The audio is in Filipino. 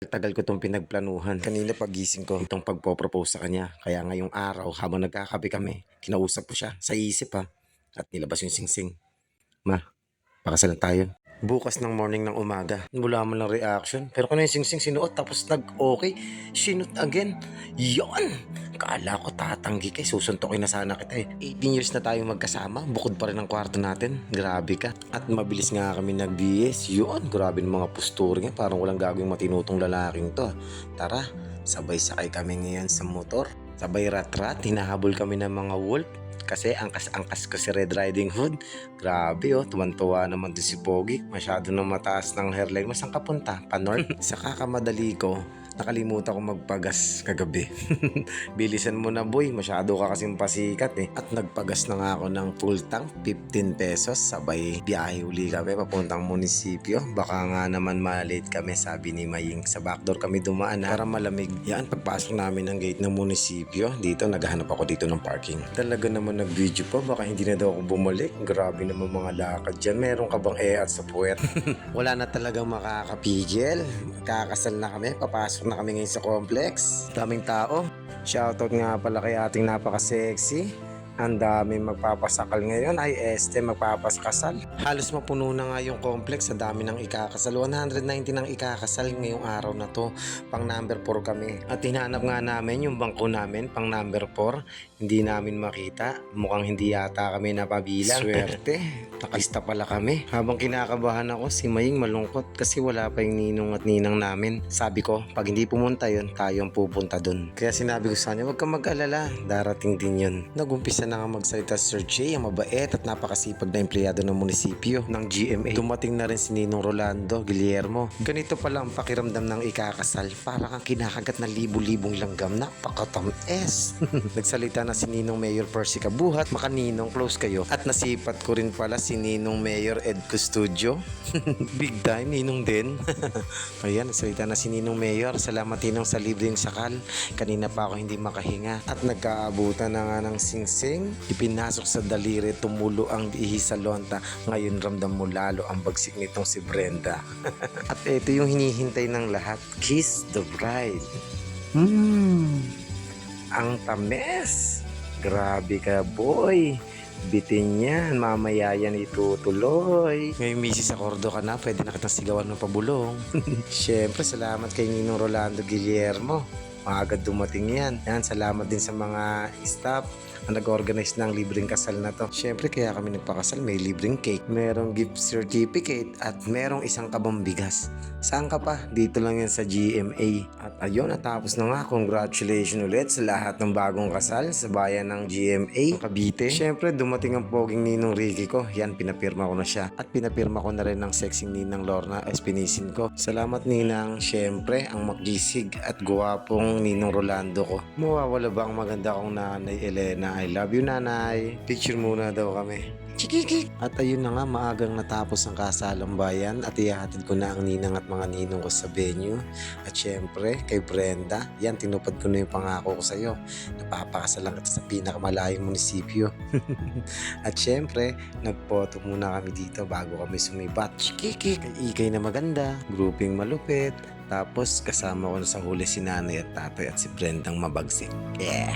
Tagal ko itong pinagplanuhan. Kanina pagising ko itong pagpo-propose sa kanya. Kaya ngayong araw habang nagkakape kami, kinausap ko siya sa isip ha. At nilabas yung singsing. Ma, pakasalan tayo. Bukas ng morning ng umaga, wala mo lang reaction. Pero kung yung singsing sinuot tapos nag-okay, sinut again. Yon! Kala ko tatanggi kay susuntokin na sana kita eh. 18 years na tayo magkasama, bukod pa rin ang kwarto natin. Grabe ka. At mabilis nga kami nag-BS. Yun, grabe ng mga posture niya. Parang walang gagawing matinutong lalaking to. Tara, sabay sakay kami ngayon sa motor. Sabay rat-rat, hinahabol kami ng mga wolf. Kasi angkas-angkas ko si Red Riding Hood. Grabe oh, tuwan-tuwa naman din si Pogi. Masyado na mataas ng hairline mo. Saan ka punta? Pa-north? Sa kakamadali ko, nakalimutan ko magpagas kagabi. Bilisan mo na boy, masyado ka kasing pasikat eh. At nagpagas na nga ako ng full tank, 15 pesos. Sabay biyahe uli kami papuntang munisipyo. Baka nga naman malate kami, sabi ni Maying. Sa backdoor kami dumaan para malamig. Yan, pagpasok namin ng gate ng munisipyo, dito naghahanap ako dito ng parking. Talaga naman nag-video pa, baka hindi na daw ako bumalik. Grabe naman mga lakad dyan. Meron ka bang at sa puwet? Wala na talagang makakapigil. Kakasal na kami, papasok na kami ngayon sa complex. Daming tao. Shoutout nga pala kay ating napaka-sexy. Ang daming magpapasakal ngayon ay magpapakasal. Halos mapuno na nga yung complex. Ang dami ng ikakasal. 190 ng ikakasal ngayong araw na to. Pang number 4 kami. At hinanap nga namin yung bangko namin pang number 4. Hindi namin makita. Mukhang hindi yata kami napabilang. Swerte. Nakalista pala kami. Habang kinakabahan ako, si Maying malungkot kasi wala pa yung ninong at ninang namin. Sabi ko, pag hindi pumunta yun, tayo ang pupunta dun. Kaya sinabi ko sa kanya, huwag kang mag-alala. Darating din yun. Nagumpisa na nga magsalita si Sir Jay, ang mabait at napakasipag na empleyado ng munisipyo ng GMA. Dumating na rin si Ninong Rolando Guillermo. Ganito pala ang pakiramdam ng ikakasal. Para kang kinakagat na libu-libong langgam. Napakatamis. Nagsalita na si Ninong Mayor Percy Kabuhat. Makaninong, close kayo. At nasipat ko rin pala si Ninong Mayor Ed Custodio. Big time, Ninong din. Ayan, nagsalita na si Ninong Mayor. Salamat Ninong sa libreng sakal. Kanina pa ako hindi makahinga. At nagkaabutan na nga ng singsing. Ipinasok sa daliri, tumulo ang ihi sa lonta. Ngayon ramdam mo lalo ang bagsik nitong si Brenda. At ito yung hinihintay ng lahat. Kiss the bride. Ang tamis. Grabe ka boy. Bitin yan, mamaya yan itutuloy. Ngayon misis sa kordo ka na, pwede na kitang sigawan ng pabulong. Siyempre, salamat kay Ninong Rolando Guillermo. Maagad dumating yan. Yan, salamat din sa mga staff ang nag-organize ng libreng kasal na to. Siyempre, kaya kami nagpakasal, may libreng cake, merong gift certificate, at merong isang kabang bigas. Saan ka pa? Dito lang yan sa GMA. At ayun, natapos na nga. Congratulations ulit sa lahat ng bagong kasal sa bayan ng GMA, Cavite. Siyempre, dumating ang poging ninong Ricky ko. Yan, pinapirma ko na siya. At pinapirma ko na rin ng sexing ninang Lorna Espinisin ko. Salamat ninang. Siyempre, ang makisig at guwapong ninong Rolando ko. Mawawala ba ang maganda kong nanay Elena? I love you, nanay. Picture muna daw kami. Chikiki. At ayun na nga, maagang natapos ang kasalang bayan at ihahatid ko na ang ninang at mga ninong ko sa venue. At syempre, kay Brenda, yan, tinupad ko na yung pangako ko sa'yo. Napapakasalan kita sa pinakamalayong munisipyo. At syempre, nagpoto muna kami dito bago kami sumibat. Chikiki. Kay Ikay na maganda, grouping malupit. Tapos kasama ko na sa huli si nanay at tatay at si Brendang mabagsik. Yeah!